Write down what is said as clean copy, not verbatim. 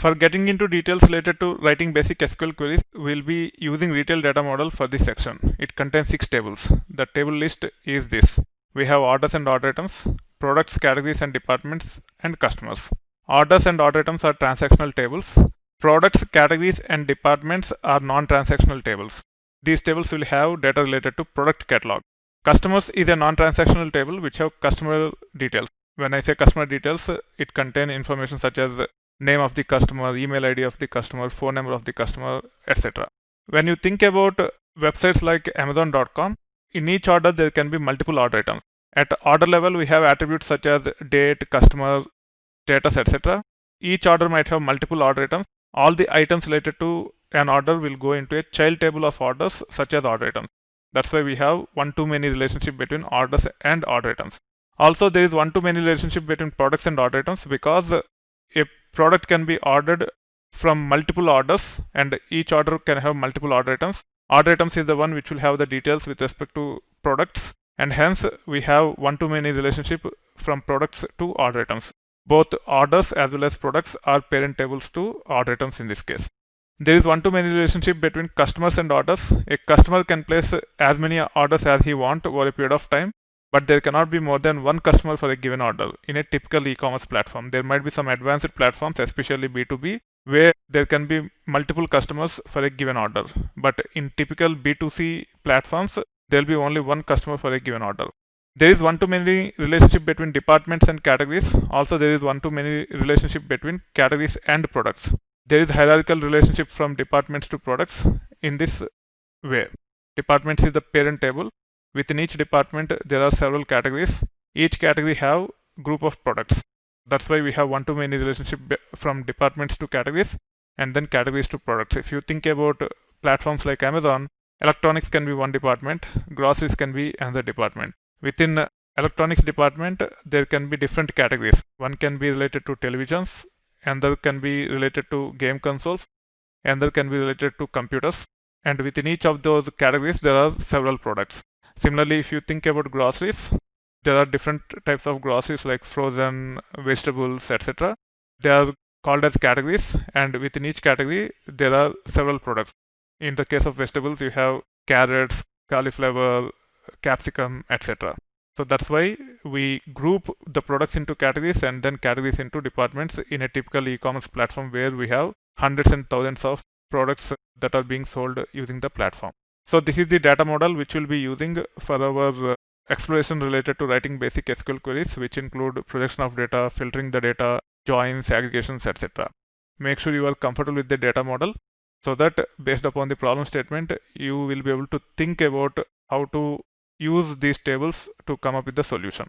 For getting into details related to writing basic SQL queries, we'll be using retail data model for this section. It contains 6 tables. The table list is this. We have orders and order items, products, categories and departments, and customers. Orders and order items are transactional tables. Products, categories and departments are non-transactional tables. These tables will have data related to product catalog. Customers is a non-transactional table which have customer details. When I say customer details, it contains information such as name of the customer, email ID of the customer, phone number of the customer, etc. When you think about websites like Amazon.com, in each order there can be multiple order items. At order level, we have attributes such as date, customer, status, etc. Each order might have multiple order items. All the items related to an order will go into a child table of orders such as order items. That's why we have one-to-many relationship between orders and order items. Also, there is one-to-many relationship between products and order items because a product can be ordered from multiple orders and each order can have multiple order items. Order items is the one which will have the details with respect to products, and hence we have one-to-many relationship from products to order items. Both orders as well as products are parent tables to order items in this case. There is one-to-many relationship between customers and orders. A customer can place as many orders as he wants over a period of time, but there cannot be more than one customer for a given order. In a typical e-commerce platform, there might be some advanced platforms, especially B2B, where there can be multiple customers for a given order. But in typical B2C platforms, there will be only one customer for a given order. There is one-to-many relationship between departments and categories. Also, there is one-to-many relationship between categories and products. There is hierarchical relationship from departments to products in this way. Departments is the parent table. Within each department, there are several categories. Each category have group of products. That's why we have one-to-many relationship from departments to categories and then categories to products. If you think about platforms like Amazon, electronics can be one department, groceries can be another department. Within electronics department, there can be different categories. One can be related to televisions, another can be related to game consoles, another can be related to computers. And within each of those categories, there are several products. Similarly, if you think about groceries, there are different types of groceries like frozen, vegetables, etc. They are called as categories, and within each category, there are several products. In the case of vegetables, you have carrots, cauliflower, capsicum, etc. So that's why we group the products into categories and then categories into departments in a typical e-commerce platform where we have hundreds and thousands of products that are being sold using the platform. So this is the data model which we'll be using for our exploration related to writing basic SQL queries, which include projection of data, filtering the data, joins, aggregations, etc. Make sure you are comfortable with the data model so that based upon the problem statement, you will be able to think about how to use these tables to come up with the solution.